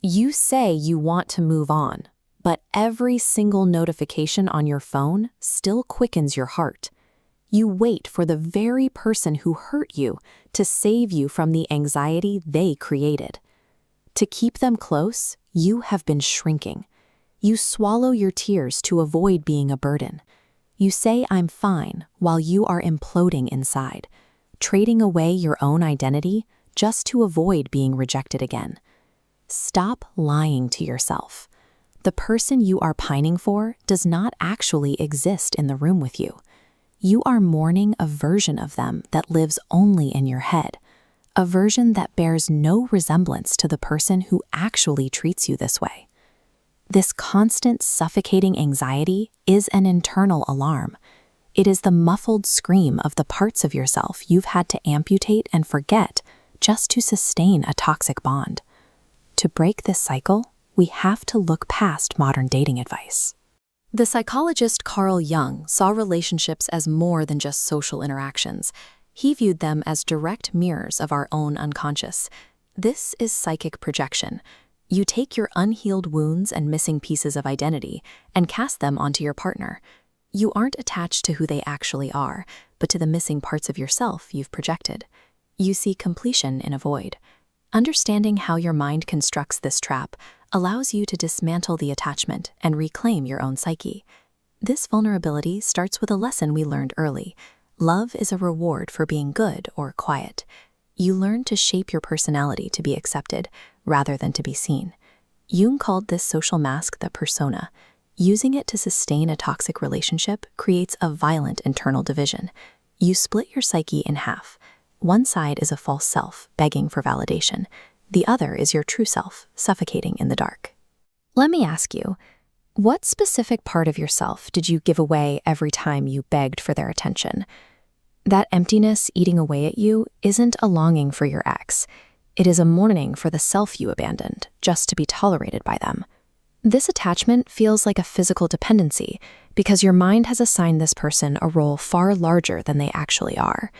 You say you want to move on, but every single notification on your phone still quickens your heart. You wait for the very person who hurt you to save you from the anxiety they created. To keep them close, you have been shrinking. You swallow your tears to avoid being a burden. You say I'm fine while you are imploding inside, trading away your own identity just to avoid being rejected again. Stop lying to yourself. The person you are pining for does not actually exist in the room with you. You are mourning a version of them that lives only in your head, a version that bears no resemblance to the person who actually treats you this way. This constant suffocating anxiety is an internal alarm. It is the muffled scream of the parts of yourself you've had to amputate and forget just to sustain a toxic bond. To break this cycle, we have to look past modern dating advice. The psychologist Carl Jung saw relationships as more than just social interactions. He viewed them as direct mirrors of our own unconscious. This is psychic projection. You take your unhealed wounds and missing pieces of identity and cast them onto your partner. You aren't attached to who they actually are, but to the missing parts of yourself you've projected. You see completion in a void. Understanding how your mind constructs this trap allows you to dismantle the attachment and reclaim your own psyche. This vulnerability starts with a lesson we learned early. Love is a reward for being good or quiet. You learn to shape your personality to be accepted rather than to be seen. Jung called this social mask the persona. Using it to sustain a toxic relationship creates a violent internal division. You split your psyche in half. One side is a false self, begging for validation. The other is your true self, suffocating in the dark. Let me ask you, what specific part of yourself did you give away every time you begged for their attention? That emptiness eating away at you isn't a longing for your ex. It is a mourning for the self you abandoned, just to be tolerated by them. This attachment feels like a physical dependency because your mind has assigned this person a role far larger than they actually are.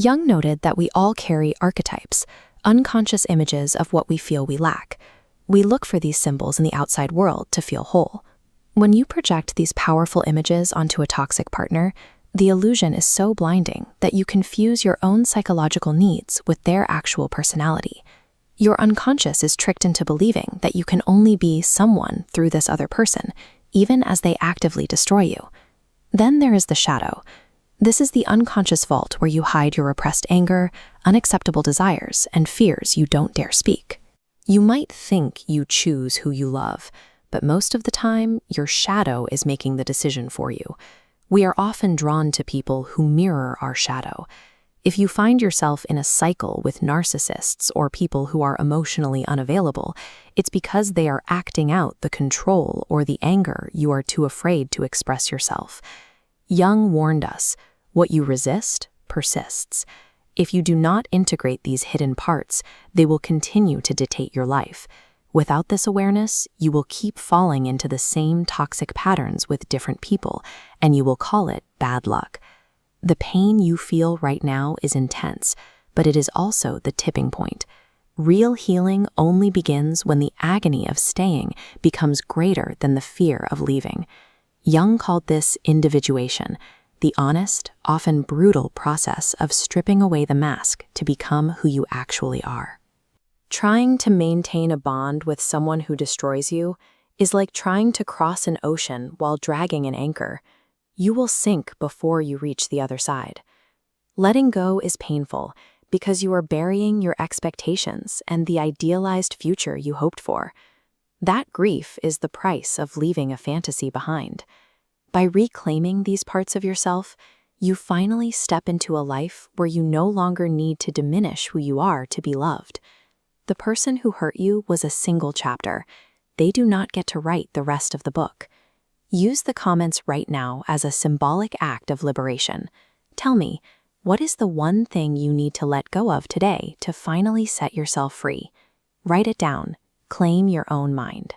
Jung noted that we all carry archetypes, unconscious images of what we feel we lack. We look for these symbols in the outside world to feel whole. When you project these powerful images onto a toxic partner, the illusion is so blinding that you confuse your own psychological needs with their actual personality. Your unconscious is tricked into believing that you can only be someone through this other person, even as they actively destroy you. Then there is the shadow. This is the unconscious vault where you hide your repressed anger, unacceptable desires, and fears you don't dare speak. You might think you choose who you love, but most of the time, your shadow is making the decision for you. We are often drawn to people who mirror our shadow. If you find yourself in a cycle with narcissists or people who are emotionally unavailable, it's because they are acting out the control or the anger you are too afraid to express yourself. Jung warned us, what you resist persists. If you do not integrate these hidden parts, they will continue to dictate your life. Without this awareness, you will keep falling into the same toxic patterns with different people, and you will call it bad luck. The pain you feel right now is intense, but it is also the tipping point. Real healing only begins when the agony of staying becomes greater than the fear of leaving. Jung called this individuation, the honest, often brutal process of stripping away the mask to become who you actually are. Trying to maintain a bond with someone who destroys you is like trying to cross an ocean while dragging an anchor. You will sink before you reach the other side. Letting go is painful because you are burying your expectations and the idealized future you hoped for. That grief is the price of leaving a fantasy behind. By reclaiming these parts of yourself, you finally step into a life where you no longer need to diminish who you are to be loved. The person who hurt you was a single chapter. They do not get to write the rest of the book. Use the comments right now as a symbolic act of liberation. Tell me, what is the one thing you need to let go of today to finally set yourself free? Write it down. Claim your own mind.